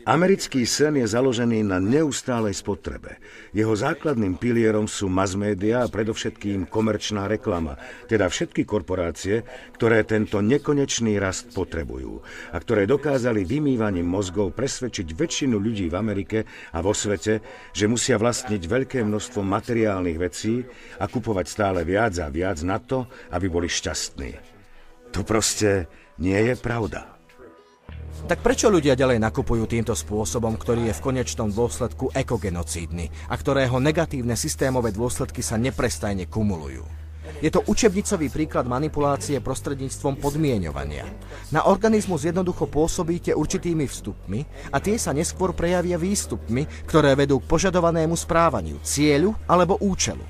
Americký sen je založený na neustálej spotrebe. Jeho základným pilierom sú mass media a predovšetkým komerčná reklama, teda všetky korporácie, ktoré tento nekonečný rast potrebujú a ktoré dokázali vymývaním mozgov presvedčiť väčšinu ľudí v Amerike a vo svete, že musia vlastniť veľké množstvo materiálnych vecí a kupovať stále viac a viac na to, aby boli šťastní. To proste nie je pravda. Tak prečo ľudia ďalej nakupujú týmto spôsobom, ktorý je v konečnom dôsledku ekogenocídny a ktorého negatívne systémové dôsledky sa neprestajne kumulujú? Je to učebnicový príklad manipulácie prostredníctvom podmieňovania. Na organizmus jednoducho pôsobíte určitými vstupmi a tie sa neskôr prejavia výstupmi, ktoré vedú k požadovanému správaniu, cieľu alebo účelu.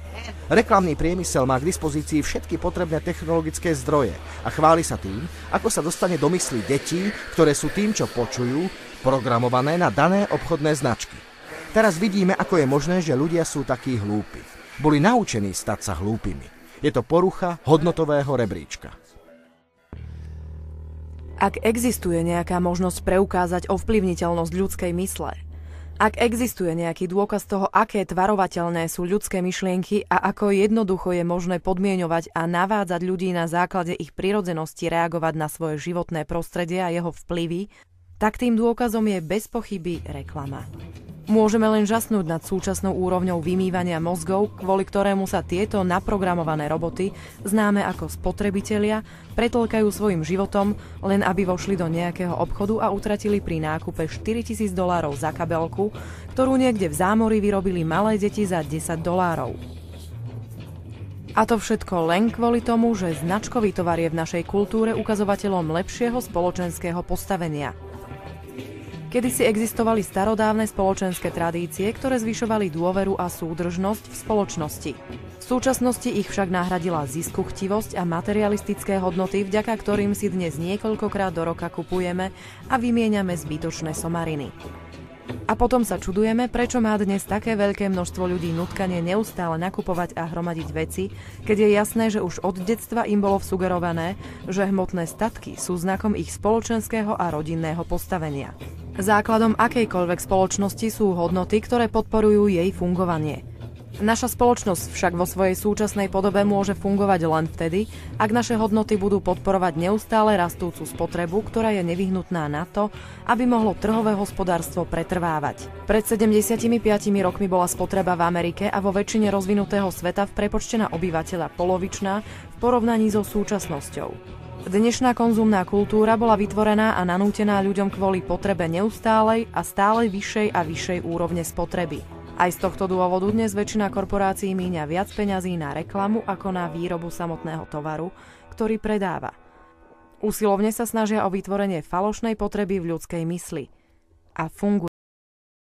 Reklamný priemysel má k dispozícii všetky potrebné technologické zdroje a chváli sa tým, ako sa dostane do myslí detí, ktoré sú tým, čo počujú, programované na dané obchodné značky. Teraz vidíme, ako je možné, že ľudia sú takí hlúpi. Boli naučení stať sa hlúpimi. Je to porucha hodnotového rebríčka. Ak existuje nejaká možnosť preukázať ovplyvniteľnosť ľudskej mysle, ak existuje nejaký dôkaz toho, aké tvarovateľné sú ľudské myšlienky a ako jednoducho je možné podmieňovať a navádzať ľudí na základe ich prirodzenosti reagovať na svoje životné prostredie a jeho vplyvy, tak tým dôkazom je bez pochyby reklama. Môžeme len žasnúť nad súčasnou úrovňou vymývania mozgov, kvôli ktorému sa tieto naprogramované roboty, známe ako spotrebitelia, pretlkajú svojim životom, len aby vošli do nejakého obchodu a utratili pri nákupe $4,000 za kabelku, ktorú niekde v zámori vyrobili malé deti za $10. A to všetko len kvôli tomu, že značkový tovar je v našej kultúre ukazovateľom lepšieho spoločenského postavenia. Kedysi existovali starodávne spoločenské tradície, ktoré zvyšovali dôveru a súdržnosť v spoločnosti. V súčasnosti ich však nahradila ziskuchtivosť a materialistické hodnoty, vďaka ktorým si dnes niekoľkokrát do roka kupujeme a vymieňame zbytočné somariny. A potom sa čudujeme, prečo má dnes také veľké množstvo ľudí nutkanie neustále nakupovať a hromadiť veci, keď je jasné, že už od detstva im bolo vsugerované, že hmotné statky sú znakom ich spoločenského a rodinného postavenia. Základom akejkoľvek spoločnosti sú hodnoty, ktoré podporujú jej fungovanie. Naša spoločnosť však vo svojej súčasnej podobe môže fungovať len vtedy, ak naše hodnoty budú podporovať neustále rastúcu spotrebu, ktorá je nevyhnutná na to, aby mohlo trhové hospodárstvo pretrvávať. Pred 75 rokmi bola spotreba v Amerike a vo väčšine rozvinutého sveta v prepočte na obyvateľa polovičná v porovnaní so súčasnosťou. Dnešná konzumná kultúra bola vytvorená a nanútená ľuďom kvôli potrebe neustálej a stále vyššej a vyššej úrovne spotreby. Aj z tohto dôvodu dnes väčšina korporácií míňa viac peňazí na reklamu ako na výrobu samotného tovaru, ktorý predáva. Usilovne sa snažia o vytvorenie falošnej potreby v ľudskej mysli. A funguje.